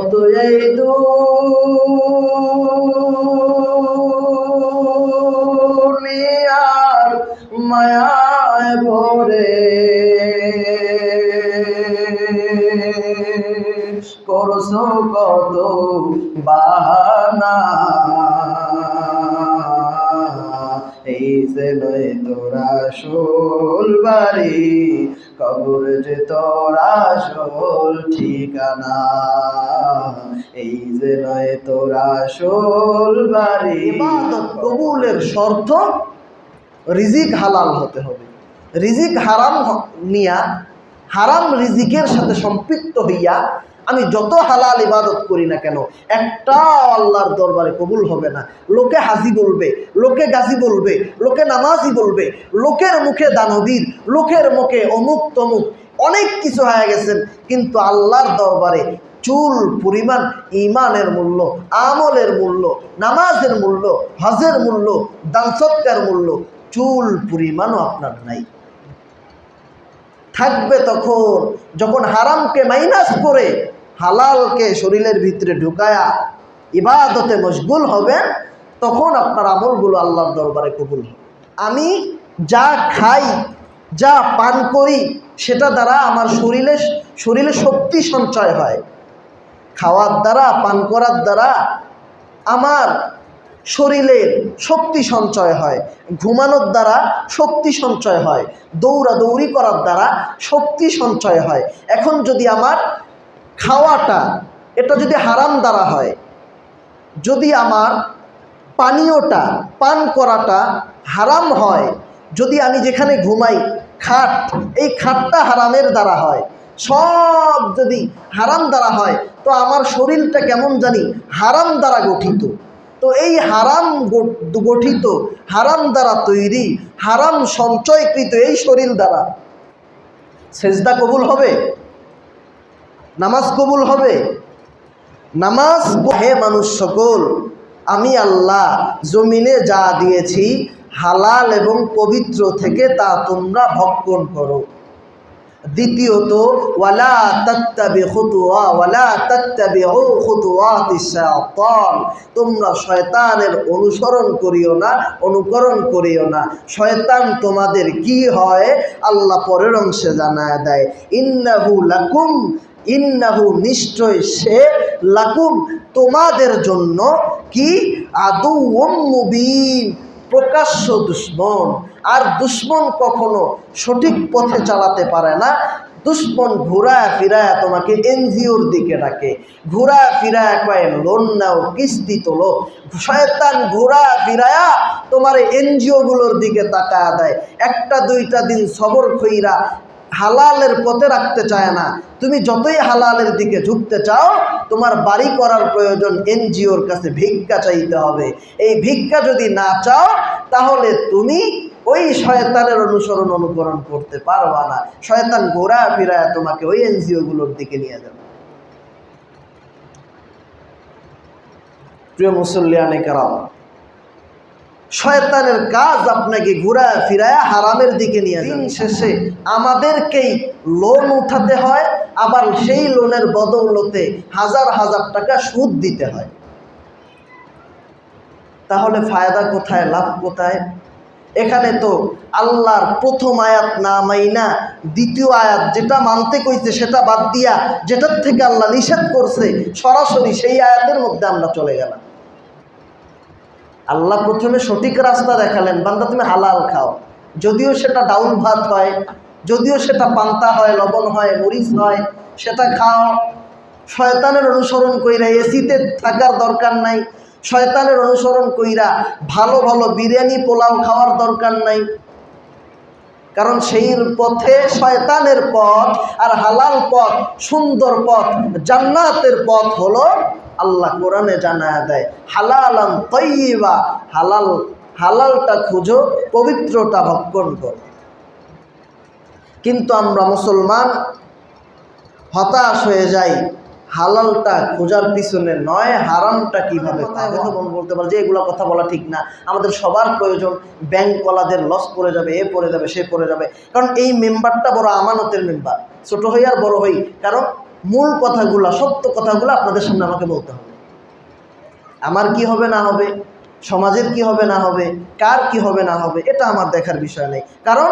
কত এই দুনিয়ার মায়ায় ভরে করছো কত বাহানা, এই যে নয় তোরা আসল বাড়ি, কবর যে তোরা আসল ঠিকানা, এই যে নয় তোরা আসল বাড়ি। ইবাদত কবুলের শর্ত রিজিক হালাল হতে হবে। রিজিক হারাম নিয়া হারাম রিজিকের সাথে সম্পৃক্ত হইয়া আমি যত হালাল ইবাদত করি না কেন একটাও আল্লাহর দরবারে কবুল হবে না। লোকে হাজি বলবে, লোকে গাজী বলবে, লোকে নামাজি বলবে, লোকের মুখে দানবীর, লোকের মুখে অমুক তমুক অনেক কিছু হয়ে গেছেন, কিন্তু আল্লাহর দরবারে চুল পরিমাণ ঈমানের মূল্য, আমলের মূল্য, নামাজের মূল্য, হজের মূল্য, দান সদকার মূল্য চুল পরিমাণও আপনার নাই। থাকবে তখন যখন হারামকে মাইনাস করে হালালকে শরীরের ভিতরে ঢুকায়া ইবাদতে মশগুল হবেন, তখন আপনার আমলগুলো আল্লাহর দরবারে কবুল হবে। আমি যা খাই, যা পান করি, সেটা দ্বারা আমার শরীরে শক্তি সঞ্চয় হয়। খাওয়ার দ্বারা, পান করার দ্বারা আমার শরীরের শক্তি সঞ্চয় হয়, ঘুমানোর দ্বারা শক্তি সঞ্চয় হয়, দৌড়াদৌড়ি করার দ্বারা শক্তি সঞ্চয় হয়। এখন যদি আমার খাওয়াটা এটা যদি হারাম দ্বারা হয়, যদি আমার পানীয়টা পান করাটা হারাম হয়, যদি আমি যেখানে ঘুমাই খাট, এই খাটটা হারামের দ্বারা হয়, সব যদি হারাম দ্বারা হয়, তো আমার শরীরটা কেমন জানি হারাম দ্বারা গঠিত। তো এই হারাম গঠিত, হারাম দ্বারা তৈরি, হারাম সঞ্চয়কৃত এই শরীর দ্বারা সেজদা কবুল হবে? নামাজ কবুল হবে? নামাজ, হে মানুষ সকল, আমি আল্লাহ জমিনে যা দিয়েছি হালাল এবং পবিত্র থেকে তা তোমরা ভক্ষণ করো। দ্বিতীয়ত ওয়ালা তাত্তাবিউ খুতুওয়াতিশ শায়তান, তোমরা শয়তানের অনুকরণ করিও না। শয়তান তোমাদের কি হয় আল্লাহ পরের অংশে জানায় দেয়, ইন্নাহু নিশ্চয় সে লাকুম তোমাদের জন্য কি আদুউম মুবিন, প্রকাশ্য দুশ্মন। আর দুশ্মন কখনো সঠিক পথে চালাতে পারে না। দুশ্মন ঘুরায় ফিরায় তোমাকে এনজিওর দিকে ডাকে, ঘুরায় ফিরায় কয় লোন নাও, কিস্তি তোলো। শয়তান ঘুরায় ফিরায়া তোমার এনজিওগুলোর দিকে তাকায় দেয়। একটা দুইটা দিন সবর কইরা হালালের পথে রাখতে চায় না। তুমি যতই হালালের দিকে ঝুঁকতে চাও, তোমার বাড়ি করার প্রয়োজন এনজিওর কাছে ভিক্ষা চাইতে হবে। এই ভিক্ষা যদি না চাও, তাহলে তুমি ওই শয়তানের অনুকরণ করতে পারবা না। শয়তান ঘোরা ফিরায় তোমাকে ওই এনজিওগুলোর দিকে নিয়ে যাবে। প্রিয় মুসল্লিয়ানে কেরাম, শয়তানের কাজ আপনাকে ঘুরা ফিরায়া হারামের দিকে নিয়ে যাবে। দিন শেষে আমাদেরকেই লোন উঠাতে হয়, আবার সেই লোনের বদৌলতে হাজার হাজার টাকা সুদ দিতে হয়। তাহলে ফায়দা কোথায়, লাভ কোথায়? এখানে তো আল্লাহর প্রথম আয়াত না মাইনা দ্বিতীয় আয়াত যেটা মানতে কইছে সেটা বাদ দিয়া যেটার থেকে আল্লাহ নিষেধ করছে সরাসরি সেই আয়াতের মধ্যে আমরা চলে গেলাম। আল্লাহ প্রথমে সঠিক রাস্তা দেখালেন, বান্দা তুমি হালাল খাও, যদিও সেটা ডাউল ভাত হয়, যদিও সেটা পান্তা হয়, লবণ হয়, মরিচ হয়, সেটা খাও। শয়তানের অনুসরণ কইরা এসিতে থাকার দরকার নাই, শয়তানের অনুসরণ কইরা ভালো ভালো বিরিয়ানি পোলাও খাওয়ার দরকার নাই। কারণ সেই পথে শয়তানের পথ আর হালাল পথ, সুন্দর পথ, জান্নাতের পথ হলো আল্লাহ কোরআনে জানায়া দেয় হালালান তাইয়্যিবা, হালালটা খুঁজো, পবিত্রটা ভক্ষণ করো। কিন্তু আমরা মুসলমান হতাশ হয়ে যাই, হালালটা খোঁজার পিছনে নয় হারামটা কিভাবে পাবে। তো বলতে পারে যে এগুলো কথা বলা ঠিক না, আমাদের সবার প্রয়োজন, ব্যাংকওয়ালাদের লস পড়ে যাবে, এ পড়ে যাবে, সে পড়ে যাবে। কারণ এই মেম্বারটা বড় আমানতের মেম্বার, ছোট হই আর বড় হই, কারণ মূল কথাগুলো, সত্য কথাগুলো আপনাদের সামনে আমাকে বলতে হবে। আমার কি হবে না হবে, সমাজের কি হবে না হবে, কার কি হবে না হবে, এটা আমার দেখার বিষয় নেই। কারণ